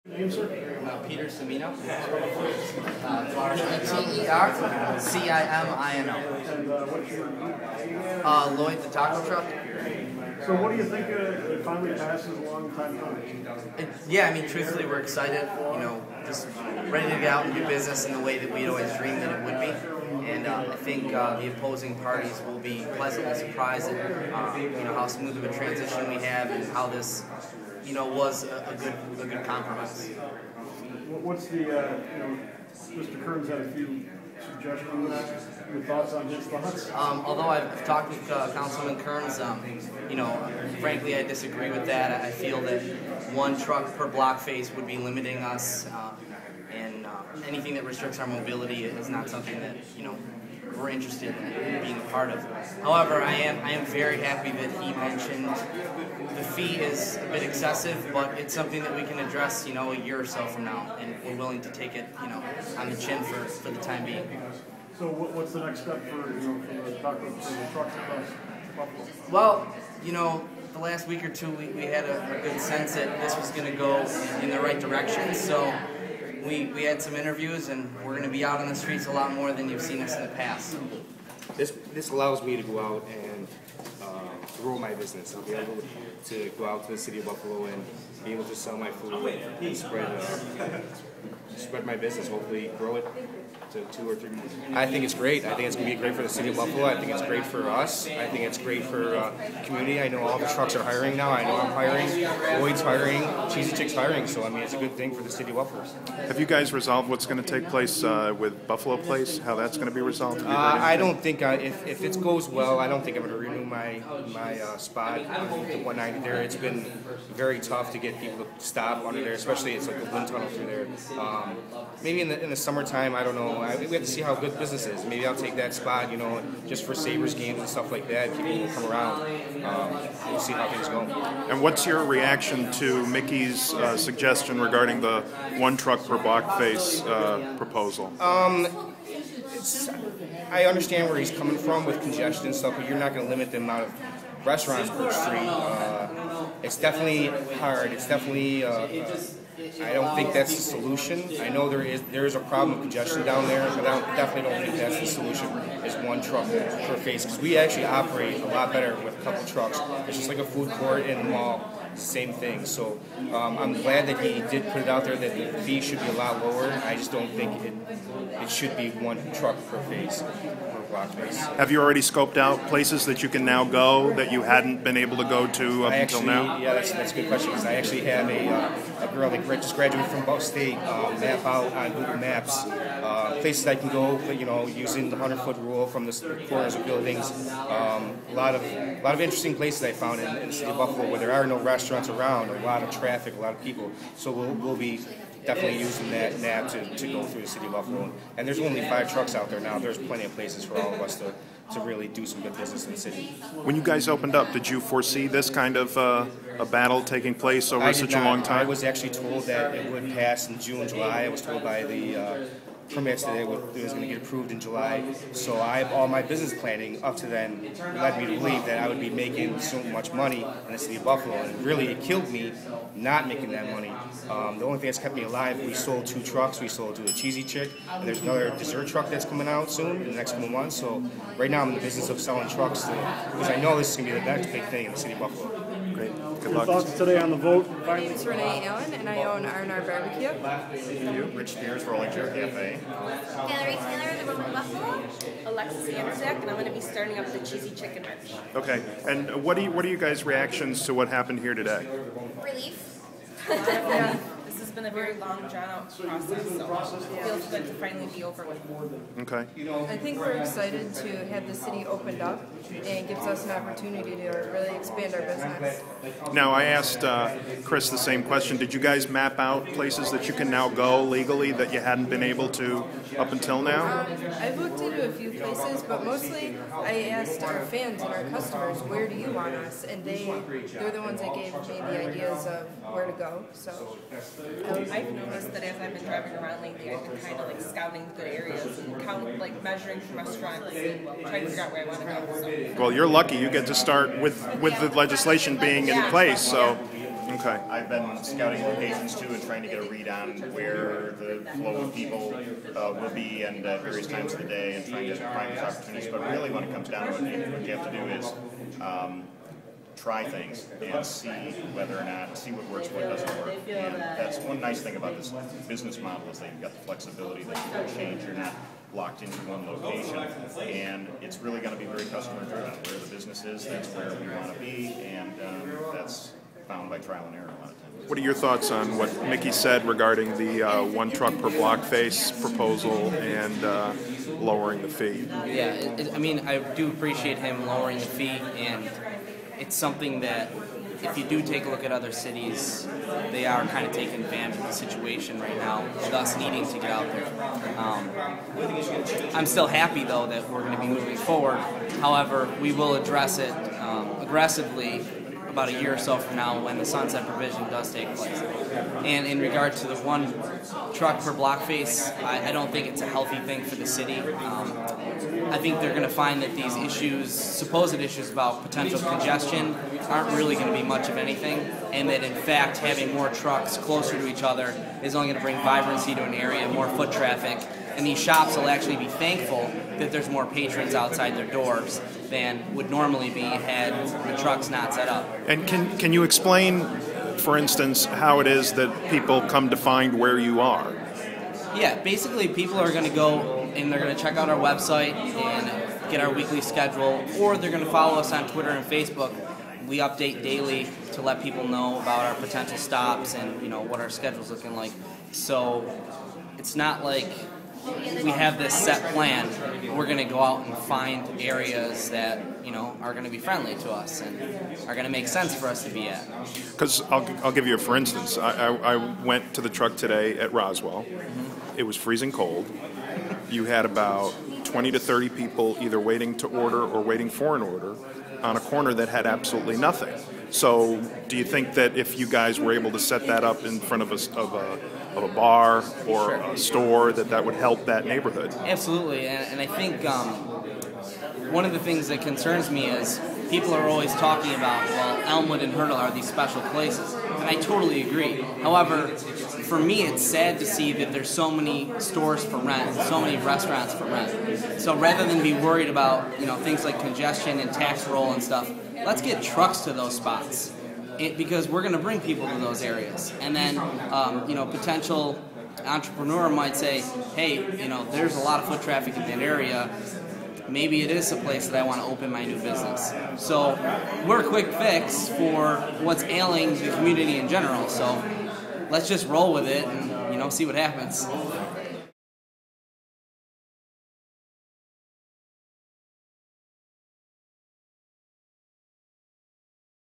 Name, sir? Peter Cimino. Tercimino. And what's your name? Lloyd the taco truck. So what do you think it finally passes a long time coming? Yeah, I mean, truthfully, we're excited. You know, just ready to get out and do business in the way that we'd always dreamed that it would be. And I think the opposing parties will be pleasantly surprised at how smooth of a transition we have and how this was a good compromise. What's the Mr. Kearns had a few suggestions. Your thoughts on his thoughts? Although I've talked with Councilman Kearns, frankly I disagree with that. I feel that one truck per block face would be limiting us, and anything that restricts our mobility is not something that we're interested in being a part of. However, I am very happy that he mentioned the fee is a bit excessive, but it's something that we can address, a year or so from now, and we're willing to take it, on the chin for the time being. So what's the next step for the trucks across Buffalo? Well, the last week or two we had a good sense that this was going to go in the right direction, so we had some interviews, and we're going to be out on the streets a lot more than you've seen us in the past. This allows me to go out and grow my business. I'll be able to go out to the city of Buffalo and be able to sell my food and spread my business, hopefully grow it to 2 or 3 more. I think it's great. I think it's going to be great for the city of Buffalo. I think it's great for us. I think it's great for the community. I know all the trucks are hiring now. I know I'm hiring. Lloyd's hiring. Cheesy Chick's hiring. So, I mean, it's a good thing for the city of Buffalo. Have you guys resolved what's going to take place with Buffalo Place? How that's going to be resolved? I don't think, if it goes well, I don't think I'm going to renew my spot on the 190 there. It's been very tough to get people to stop under there, especially it's like a wind tunnel through there. Maybe in the summertime, I don't know. We have to see how good business is. Maybe I'll take that spot, just for Sabres games and stuff like that. People will come around. We'll see how things go. And what's your reaction to Mickey's suggestion regarding the one truck per block face proposal? I understand where he's coming from with congestion and stuff, but you're not going to limit the amount of restaurants per street. It's definitely hard. It's definitely. I don't think that's the solution. I know there is a problem with congestion down there, but I definitely don't think that's the solution, is one truck per face. Because we actually operate a lot better with a couple trucks. It's just like a food court in the mall, same thing. So I'm glad that he did put it out there that the fee should be a lot lower. I just don't think it should be one truck per face, per block face. Have you already scoped out places that you can now go that you hadn't been able to go to up until now? Yeah, that's a good question, because I actually have a girl that just graduated from Buff State map out on Google Maps places I can go, using the 100-foot rule from the corners of buildings. A lot of interesting places I found in the city of Buffalo where there are no restaurants around, a lot of traffic, a lot of people. So we'll be definitely using that map to go through the city of Buffalo. And there's only 5 trucks out there now. There's plenty of places for all of us to really do some good business in the city. When you guys opened up, did you foresee this kind of a battle taking place over such a long time? I was actually told that it would pass in June, July. I was told by the permits that it was going to get approved in July. So all my business planning up to then led me to believe that I would be making so much money in the city of Buffalo. And really, it killed me not making that money. The only thing that's kept me alive, we sold 2 trucks. We sold to a Cheesy Chick, and there's another dessert truck that's coming out soon in the next couple months. So right now I'm in the business of selling trucks because I know this is going to be the next big thing in the city of Buffalo. Great. Good Your luck. thoughts today on the vote? My name is Renee Allen, and I own R&R Barbecue. Rich Spears, Rolling Chair Cafe. Hillary Taylor, the Roman Buffalo. Alexis Anderzak, and I'm going to be starting up the Cheesy Chicken Rich. Okay. And what are you guys' reactions to what happened here today? Relief. This has been a very long, drawn-out process, so it feels good to finally be over with. Okay. I think we're excited to have the city opened up, and gives us an opportunity to really expand our business. Now, I asked Chris the same question. Did you guys map out places that you can now go legally that you hadn't been able to up until now? I've looked into a few places, but mostly I asked our fans and our customers, where do you want us? And they're the ones that gave me the ideas of where to go. So I've noticed that as I've been driving around lately, I've been kind of like scouting good areas and measuring from restaurants and trying to figure out where I want to go. So. Well, you're lucky. You get to start with the legislation being in place. So Okay. I've been scouting locations too and trying to get a read on where the flow of people will be and at various times of the day and trying to find these opportunities. But really when it comes down to it, what you have to do is try things and see whether or not, see what works, what doesn't work. And that's one nice thing about this business model is that you've got the flexibility that you can change. You're not locked into one location, and it's really going to be very customer driven. Where the business is, that's where we want to be, and that's found by trial and error a lot of times. What are your thoughts on what Mickey said regarding the one truck per block face proposal and lowering the fee? Yeah, I mean, I do appreciate him lowering the fee, and it's something that if you do take a look at other cities, they are kind of taking advantage of the situation right now, thus needing to get out there. I'm still happy, though, that we're going to be moving forward. However, we will address it aggressively about a year or so from now when the sunset provision does take place. And in regard to the one truck per block face, I don't think it's a healthy thing for the city. I think they're going to find that these issues, supposed issues about potential congestion, aren't really going to be much of anything, and that in fact having more trucks closer to each other is only going to bring vibrancy to an area, more foot traffic, and these shops will actually be thankful that there's more patrons outside their doors than would normally be had the trucks not set up. And can you explain, for instance, how it is that people come to find where you are? Yeah, basically people are going to go and they're going to check out our website and get our weekly schedule, or they're going to follow us on Twitter and Facebook. We update daily to let people know about our potential stops and what our schedule's looking like. So it's not like we have this set plan. We're going to go out and find areas that are going to be friendly to us and are going to make sense for us to be at. Because I'll give you a for instance. I went to the truck today at Roswell. It was freezing cold. You had about 20 to 30 people either waiting to order or waiting for an order on a corner that had absolutely nothing. So do you think that if you guys were able to set that up in front of a bar or a store, that would help that neighborhood? Absolutely, and I think one of the things that concerns me is people are always talking about, well, Elmwood and Hurdle are these special places, and I totally agree. However, for me, it's sad to see that there's so many stores for rent, so many restaurants for rent. So rather than be worried about things like congestion and tax roll and stuff, let's get trucks to those spots. Because we're going to bring people to those areas. And then, potential entrepreneur might say, hey, there's a lot of foot traffic in that area. Maybe it is a place that I want to open my new business. So we're a quick fix for what's ailing the community in general. So let's just roll with it and, see what happens.